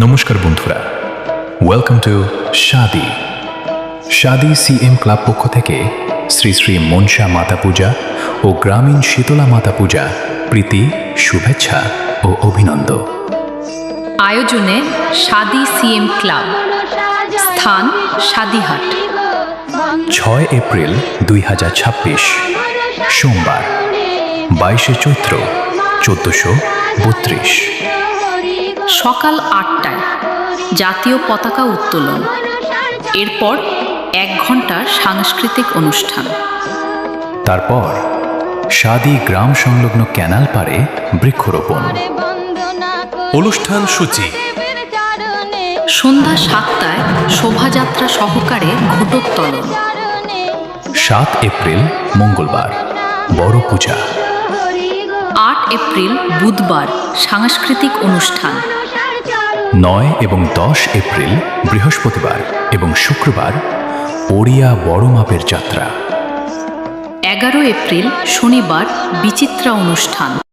নমস্কার বন্ধুরা, welcome to শাদি সিএম ক্লাব পক্ষ থেকে শ্রী শ্রী মনসা মাতা পূজা ও গ্রামীণ শীতলা মাতা পূজা প্রীতি, শুভেচ্ছা ও অভিনন্দন। আয়োজনে শাদি সিএম ক্লাব, স্থান শাদিহাট, 6 এপ্রিল 2026, সোমবার, 22 চৈত্র 1432। সকাল 8টায় জাতীয় পতাকা উত্তোলন, এরপর 1 ঘন্টার সাংস্কৃতিক অনুষ্ঠান। তারপর শাদি গ্রাম সংলগ্ন ক্যানাল পাড়ে বৃক্ষরোপণ। অনুষ্ঠান সূচি: সন্ধ্যা 7টায় শোভাযাত্রা সহকারে ঘটোত্তোলন। 7 এপ্রিল মঙ্গলবার, বড় পূজা। 8 এপ্রিল বুধবার সাংস্কৃতিক অনুষ্ঠান। 9 এবং 10 এপ্রিল বৃহস্পতিবার এবং শুক্রবার ওড়িয়া বড় মাপের যাত্রা। 11 এপ্রিল শনিবার বিচিত্রা অনুষ্ঠান।